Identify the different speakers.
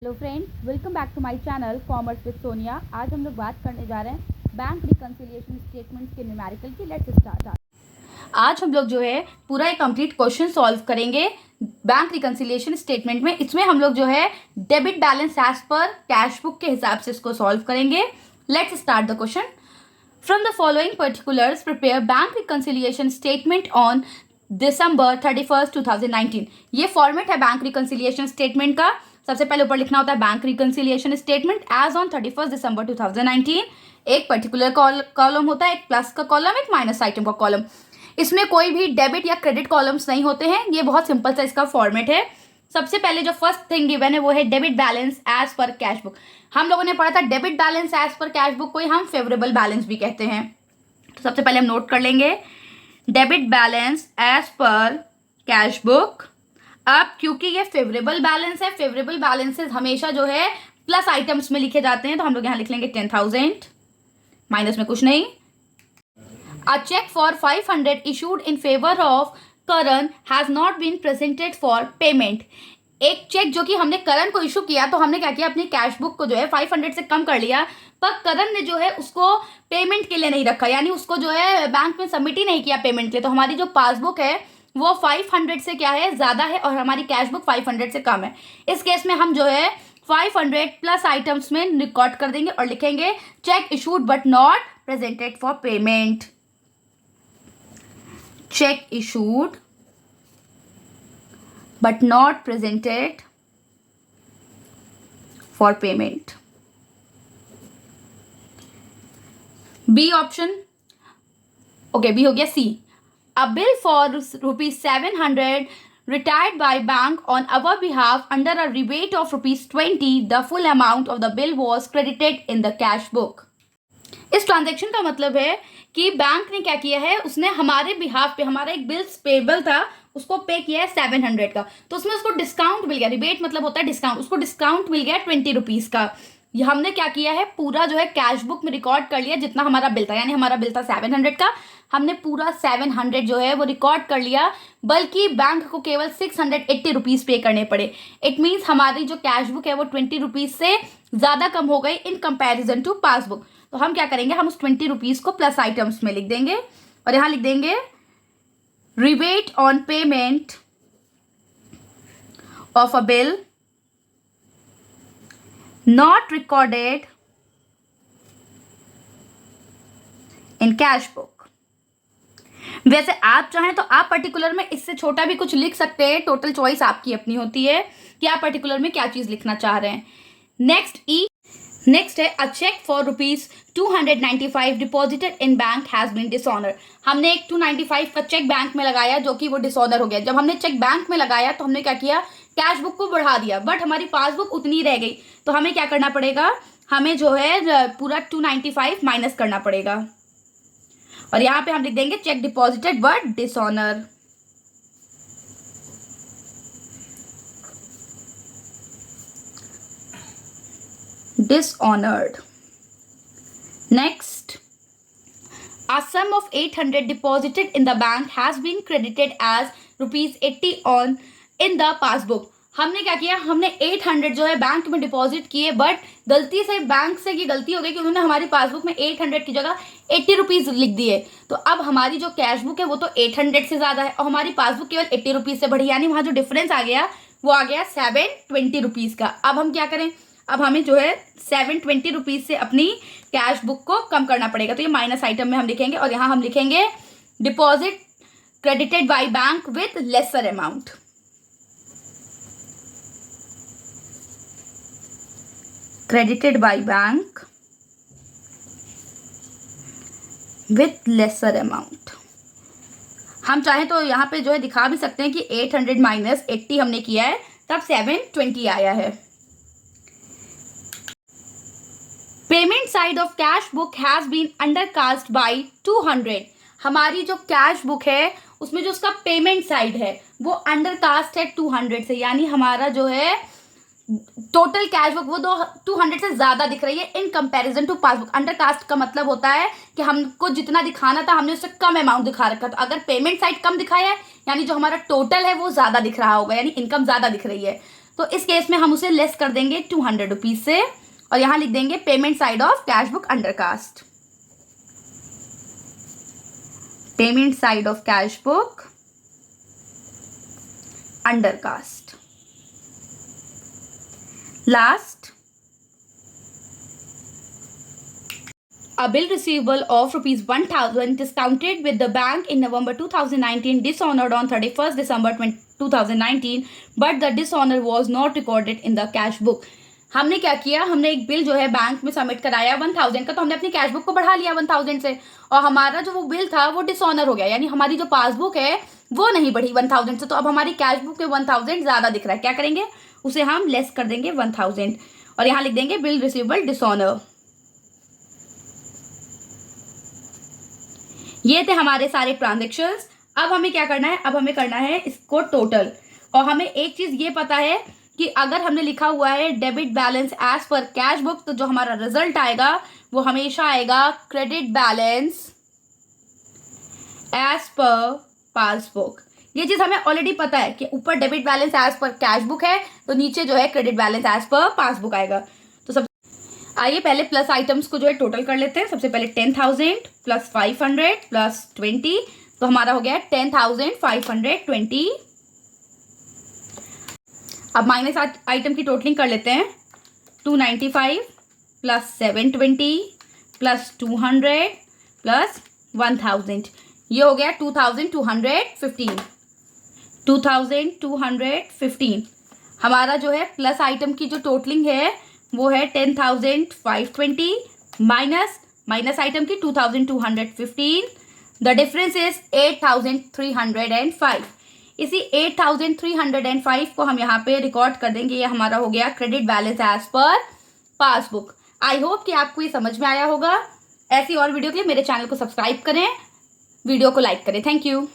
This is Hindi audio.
Speaker 1: Hello friends, welcome back to my channel commerce with Sonia. आज हम लोग बात करने जा रहे हैं बैंक रिकंसिलिएशन स्टेटमेंट्स के न्यूमेरिकल की। Let's start. आज हम लोग जो है पूरा एक कंप्लीट क्वेश्चन सॉल्व करेंगे बैंक रिकंसिलिएशन स्टेटमेंट में। इसमें हम लोग जो है debit balance as per cash book के हिसाब से इसको सॉल्व करेंगे। Let's start the question. From the following particulars prepare bank reconciliation statement on December 31st 2019। ये फॉर्मेट है बैंक रिकंसिलिएशन स्टेटमेंट का। सबसे पहले ऊपर लिखना होता है bank reconciliation statement as on 31st December 2019। एक पर्टिकुलर कॉलम होता है, एक प्लस का कॉलम, एक माइनस आइटम का कॉलम। इसमें कोई भी डेबिट या क्रेडिट कॉलम्स नहीं होते हैं। ये बहुत सिंपल सा इसका फॉर्मेट है। सबसे पहले जो फर्स्ट थिंग गिवन है वो है debit balance as per cash book. हम लोगों ने पढ़ा था debit balance as per cash book को ही हम फेवरेबल बैलेंस भी कहते हैं। तो सबसे पहले हम नोट कर लेंगे debit balance as per cash book. अब क्योंकि ये फेवरेबल बैलेंस है, फेवरेबल बैलेंसेस हमेशा जो है प्लस आइटम्स में लिखे जाते हैं, तो हम लोग यहां लिख लेंगे 10,000, माइनस में कुछ नहीं। A cheque for 500 issued in favour of Karan has not been presented for payment. एक चेक जो कि हमने करण को इशू किया, तो हमने क्या किया, अपनी कैश बुक को जो है 500 से कम कर लिया, पर करण ने जो है उसको पेमेंट के लिए नहीं रखा, यानी उसको जो है बैंक में सबमिट ही नहीं किया पेमेंट के लिए। तो हमारी जो पासबुक है वो 500 से क्या है, ज्यादा है, और हमारी कैश बुक 500 से कम है। इस केस में हम जो है 500 प्लस आइटम्स में रिकॉर्ड कर देंगे और लिखेंगे check issued but not presented for payment. Check issued but not presented for payment. B option. Okay, B हो गया। C. A bill for rupees 700 retired by bank on our behalf under a rebate of rupees 20. The full amount of the bill was credited in the cash book. इस ट्रांजैक्शन का मतलब है कि बैंक ने क्या किया है, उसने हमारे बिहाफ पे, हमारा एक बिल्स पेबल था, उसको पे किया है 700 का, तो उसमें उसको डिस्काउंट मिल गया। रिबेट मतलब होता है डिस्काउंट, उसको डिस्काउंट मिल गया 20 रुपीज का। ये हमने क्या किया है, पूरा जो है कैश बुक में रिकॉर्ड कर लिया जितना हमारा बिल था, यानी हमारा बिल था 700 का, हमने पूरा 700 जो है वो रिकॉर्ड कर लिया, बल्कि बैंक को केवल 680 रुपीज पे करने पड़े। इट मीन्स हमारी जो कैश बुक है वो 20 रुपीज से ज्यादा कम हो गई इन कंपेरिजन टू पासबुक। तो हम क्या करेंगे, हम उस 20 रुपीज को प्लस आइटम्स में लिख देंगे और यहां लिख देंगे rebate on payment of a bill not recorded in cash book। वैसे आप चाहें तो आप पर्टिकुलर में इससे छोटा भी कुछ लिख सकते हैं, टोटल चॉइस आपकी अपनी होती है कि आप पर्टिकुलर में क्या चीज लिखना चाह रहे हैं। नेक्स्ट है a cheque for rupees 295 deposited in bank has been dishonour. हमने एक 295 का चेक बैंक में लगाया जो कि वो डिसऑनर हो गया। जब हमने चेक बैंक में लगाया तो हमने क्या किया, कैश बुक को बढ़ा दिया, बट हमारी पासबुक उतनी रह गई। तो हमें क्या करना पड़ेगा, हमें जो है पूरा 295 माइनस करना पड़ेगा और यहां पे हम लिख देंगे check deposited but dishonour. Dishonored. Next, a sum of 800 deposited in the bank has been credited as rupees 80 on in the passbook। हमने क्या किया, हमने 800 जो है बैंक में डिपॉजिट किए, बट गलती से बैंक से ये गलती हो गई कि उन्होंने हमारी पासबुक में 800 की जगह 80 रुपीज लिख दिए। तो अब हमारी जो कैश बुक है वो तो 800 से ज्यादा है और हमारी पासबुक केवल 80 रुपीज से बढ़ी, यानी वहां जो डिफरेंस आ गया वो आ गया 720 रुपीज का। अब हम क्या करें, अब हमें जो है 720 रुपीज से अपनी कैश बुक को कम करना पड़ेगा। तो ये माइनस आइटम में हम लिखेंगे और यहां हम लिखेंगे deposit credited by bank with lesser amount. Credited by bank with lesser amount. हम चाहें तो यहां पे जो है दिखा भी सकते हैं कि 800 माइनस 80 हमने किया है, तब 720 आया है। Payment side of cash book has been undercast by 200। हमारी जो कैश बुक है उसमें जो उसका पेमेंट साइड है वो अंडरकास्ट है 200 से, यानी हमारा जो है टोटल कैश बुक वो 200 से ज्यादा दिख रही है in comparison to passbook. Undercast का मतलब होता है कि हमको जितना दिखाना था हमने उससे कम अमाउंट दिखा रखा था। अगर पेमेंट साइड कम दिखाया है यानी जो हमारा टोटल है वो ज्यादा दिख रहा होगा, यानी इनकम ज्यादा दिख रही है। तो इस केस में हम उसे लेस कर देंगे 200 रुपीज से और यहाँ लिख देंगे payment side of cash book under. Payment side of cash book under. Last, a bill receivable of rupees 1000 discounted with the bank in November 2019 dishonored on 31st December 2019 but the dishonor was not recorded in the cash book। हमने क्या किया, हमने एक बिल जो है बैंक में सबमिट कराया 1000 का, तो हमने अपनी कैश बुक को बढ़ा लिया 1000 से और हमारा जो वो बिल था वो डिसऑनर हो गया, यानी हमारी जो पासबुक है वो नहीं बढ़ी 1000 से, तो अब हमारी कैश बुक में 1000 ज़्यादा दिख रहा है। क्या करेंगे, उसे हम लेस कर देंगे 1000 और यहाँ लिख देंगे बिल रिसीवेबल डिसऑनर। ये थे हमारे सारे ट्रांजेक्शन्स। अब हमें क्या करना है, अब हमें करना है इसको टोटल। और हमें एक चीज़ ये पता है कि अगर हमने लिखा हुआ है debit balance as per cash book, तो जो हमारा रिजल्ट आएगा वो हमेशा आएगा credit balance as per passbook. ये चीज़ हमें ऑलरेडी पता है कि ऊपर debit balance as per cash book है तो नीचे जो है credit balance as per passbook आएगा। तो सब आइए पहले प्लस आइटम्स को जो है टोटल कर लेते हैं। सबसे पहले 10,000 प्लस 500 प्लस 20, तो हमारा हो गया 10,520। अब माइनस आइटम की टोटलिंग कर लेते हैं। 295 प्लस 720 प्लस 200 प्लस 1000, ये हो गया 2215। 2215 हमारा जो है प्लस आइटम की जो टोटलिंग है वो है 10,520 माइनस आइटम की 2215, द डिफरेंस इज 8,305। इसी 8,305 को हम यहाँ पे रिकॉर्ड कर देंगे, ये हमारा हो गया credit balance as per passbook. I hope कि आपको ये समझ में आया होगा। ऐसी और वीडियो के लिए मेरे चैनल को सब्सक्राइब करें, वीडियो को लाइक करें। Thank you.